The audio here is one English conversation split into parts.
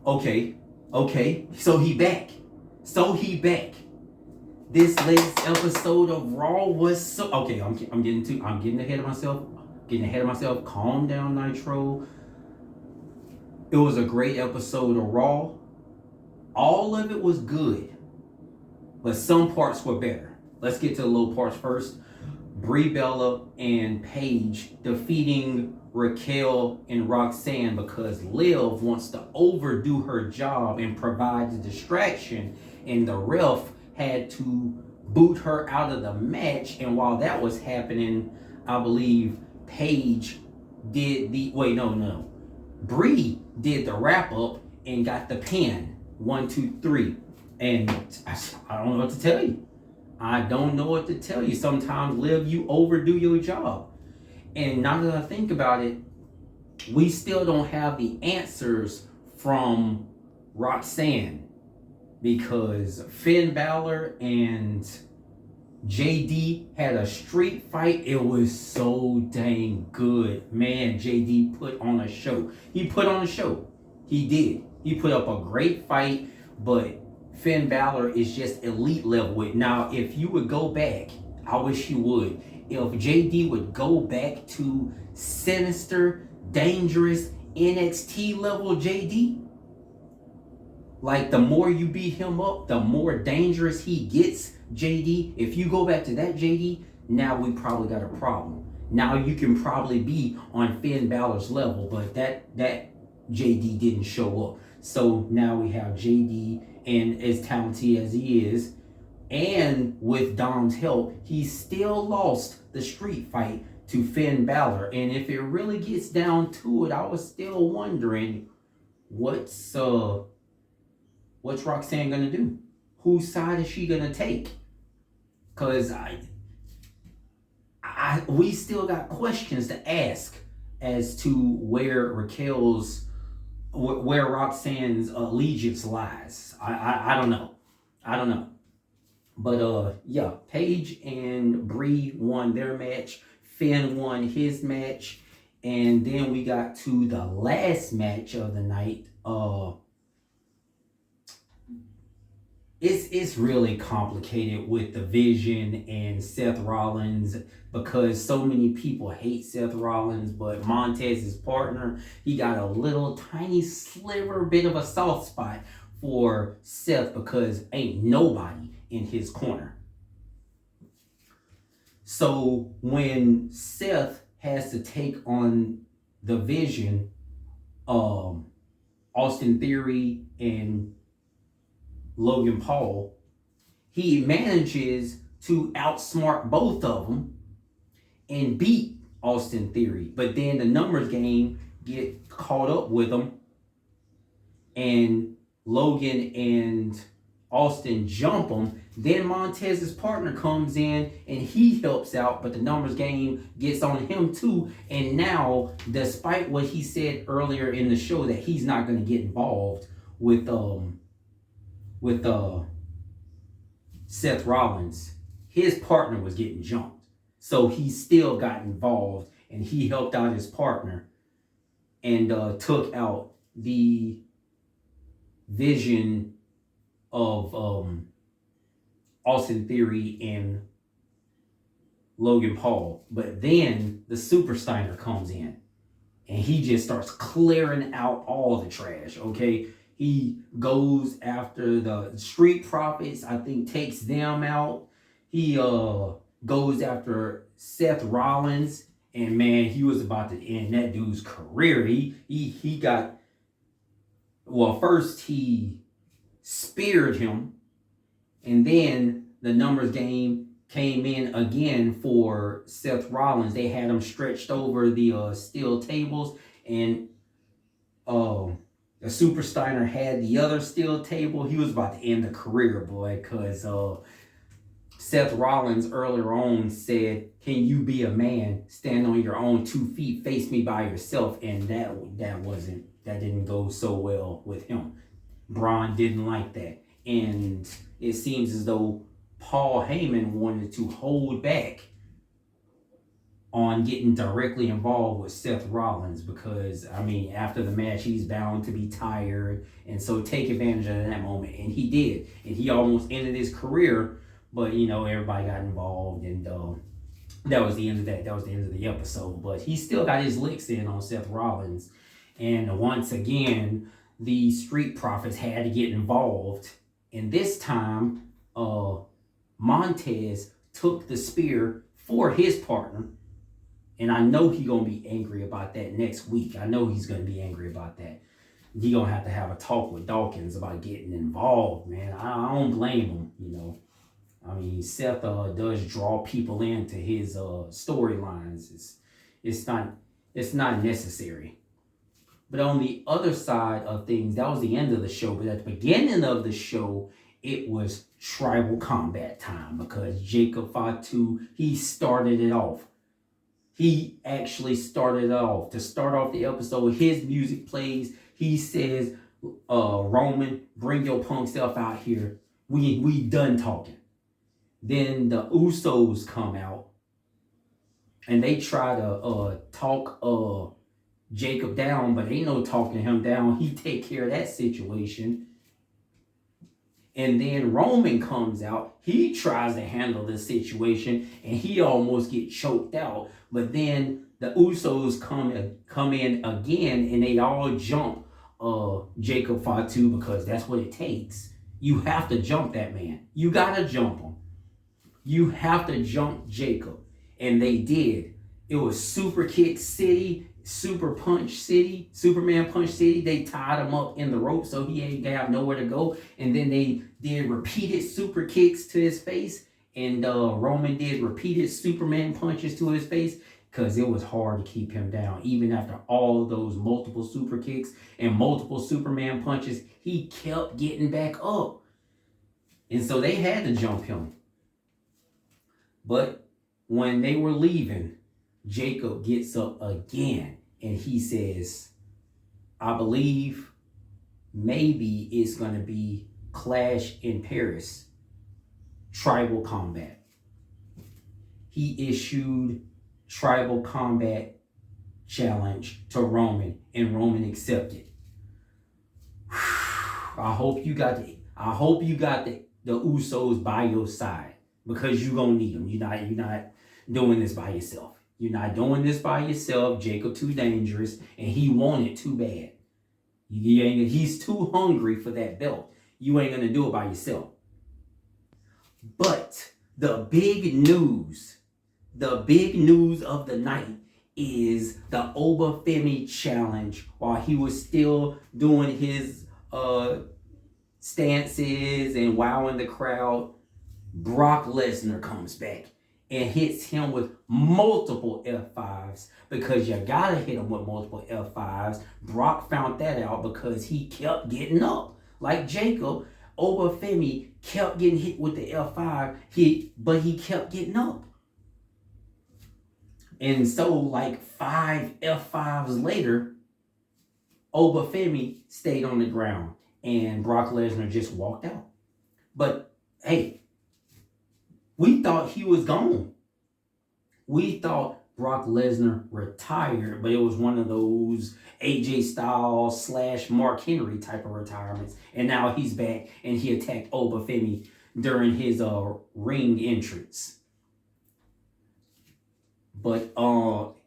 Okay. So he back. This latest episode of Raw was so okay. I'm getting ahead of myself. Calm down, Nitro. It was a great episode of Raw. All of it was good, but some parts were better. Let's get to the low parts first. Brie Bella and Paige defeating Raquel and Roxanne because Liv wants to overdo her job and provide the distraction, and the ref had to boot her out of the match. And while that was happening, I believe Paige did the no. Brie did the wrap up and got the pin. 1, 2, 3. And I don't know what to tell you. Sometimes, Liv, you overdo your job. And now that I think about it, we still don't have the answers from Roxanne, because Finn Balor and JD had a street fight. It was so dang good. Man, JD put on a show. He did. He put up a great fight, but Finn Balor is just elite level with. Now, if you would go back, I wish you would. If JD would go back to sinister, dangerous NXT level JD, like the more you beat him up, the more dangerous he gets, JD. If you go back to that JD, now we probably got a problem. Now you can probably be on Finn Balor's level, but that JD didn't show up. So now we have JD, and as talented as he is, and with Dom's help, he still lost the street fight to Finn Balor. And if it really gets down to it, I was still wondering what's Roxanne gonna do? Whose side is she gonna take? Cause we still got questions to ask as to where Roxanne's allegiance lies. I don't know. But yeah, Paige and Brie won their match. Finn won his match, and then we got to the last match of the night. It's really complicated with the Vision and Seth Rollins, because so many people hate Seth Rollins, but Montez's partner, he got a little tiny sliver bit of a soft spot for Seth because ain't nobody in his corner. So when Seth has to take on the Vision, Austin Theory and Logan Paul, he manages to outsmart both of them and beat Austin Theory. But then the numbers game get caught up with him, and Logan and Austin jump him. Then Montez's partner comes in and he helps out, but the numbers game gets on him too. And now, despite what he said earlier in the show that he's not going to get involved with Seth Rollins, his partner was getting jumped. So he still got involved and he helped out his partner and took out the Vision of Austin Theory and Logan Paul. But then the Super Steiner comes in and he just starts clearing out all the trash, okay? He goes after the Street Profits, I think takes them out. He goes after Seth Rollins, and man, he was about to end that dude's career. He got, well, first he speared him, and then the numbers game came in again for Seth Rollins. They had him stretched over the steel tables, and the Super Steiner had the other steel table. He was about to end the career, boy, because Seth Rollins earlier on said, "Can you be a man? Stand on your own 2 feet, face me by yourself." And that didn't go so well with him. Braun didn't like that. And it seems as though Paul Heyman wanted to hold back on getting directly involved with Seth Rollins because, I mean, after the match, he's bound to be tired. And so take advantage of that moment. And he did. And he almost ended his career. But, everybody got involved. And that was the end of that. That was the end of the episode. But he still got his licks in on Seth Rollins. And once again, the Street Profits had to get involved. And this time, Montez took the spear for his partner. And I know he's going to be angry about that next week. I know he's going to be angry about that. He's going to have a talk with Dawkins about getting involved, man. I don't blame him, I mean, Seth does draw people into his storylines. It's not necessary. But on the other side of things, that was the end of the show. But at the beginning of the show, it was tribal combat time because Jacob Fatu, he started it off. He actually started it off. To start off the episode, his music plays. He says, Roman, bring your punk self out here. We done talking. Then the Usos come out and they try to talk Jacob down, but ain't no talking him down. He take care of that situation. And then Roman comes out. He tries to handle the situation and he almost gets choked out. But then the Usos come in again and they all jump Jacob Fatu because that's what it takes. You have to jump that man. You got to jump him. You have to jump Jacob. And they did. It was Super Kick City, Super Punch City, Superman Punch City. They tied him up in the rope so he ain't got nowhere to go. And then they did repeated super kicks to his face. And Roman did repeated Superman punches to his face because it was hard to keep him down. Even after all of those multiple super kicks and multiple Superman punches, he kept getting back up. And so they had to jump him. But when they were leaving, Jacob gets up again and he says, I believe maybe it's going to be Clash in Paris, Tribal Combat. He issued Tribal Combat challenge to Roman and Roman accepted. I hope you got the Usos by your side because you're going to need them. You're not doing this by yourself. You're not doing this by yourself. Jacob too dangerous, and he want it too bad. He's too hungry for that belt. You ain't gonna do it by yourself. But the big news of the night is the Obafemi challenge. While he was still doing his stances and wowing the crowd, Brock Lesnar comes back and hits him with multiple F5s because you gotta hit him with multiple F5s. Brock found that out because he kept getting up. Like Jacob, Obafemi kept getting hit with the F5, but he kept getting up. And so like 5 F5s later, Obafemi stayed on the ground and Brock Lesnar just walked out. But hey, we thought he was gone. We thought Brock Lesnar retired, but it was one of those AJ Styles / Mark Henry type of retirements. And now he's back and he attacked Obafemi during his ring entrance. But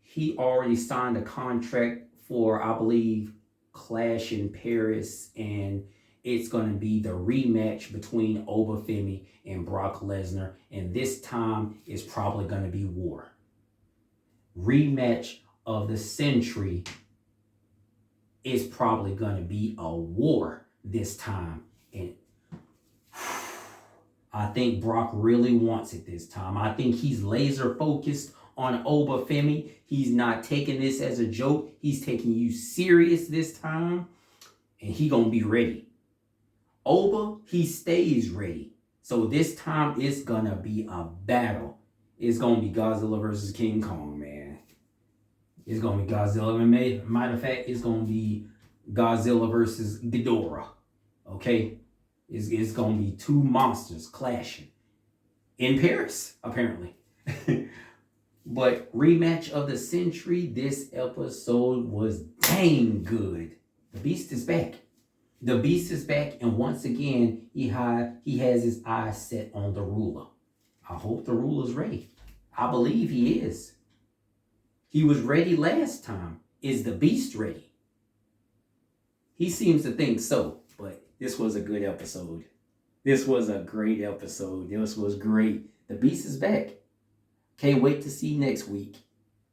he already signed a contract for, I believe, Clash in Paris, and it's going to be the rematch between Obafemi and Brock Lesnar. And this time is probably going to be war. Rematch of the century is probably going to be a war this time. And I think Brock really wants it this time. I think he's laser focused on Obafemi. He's not taking this as a joke. He's taking you serious this time. And he going to be ready. Oba, he stays ready. So this time it's going to be a battle. It's going to be Godzilla versus King Kong, man. It's going to be Godzilla. Matter of fact, it's going to be Godzilla versus Ghidorah. Okay? It's going to be two monsters clashing in Paris, apparently. But rematch of the century, this episode was dang good. The Beast is back. The Beast is back, and once again, he has his eyes set on the ruler. I hope the ruler's ready. I believe he is. He was ready last time. Is the Beast ready? He seems to think so, but this was a good episode. This was a great episode. This was great. The Beast is back. Can't wait to see next week.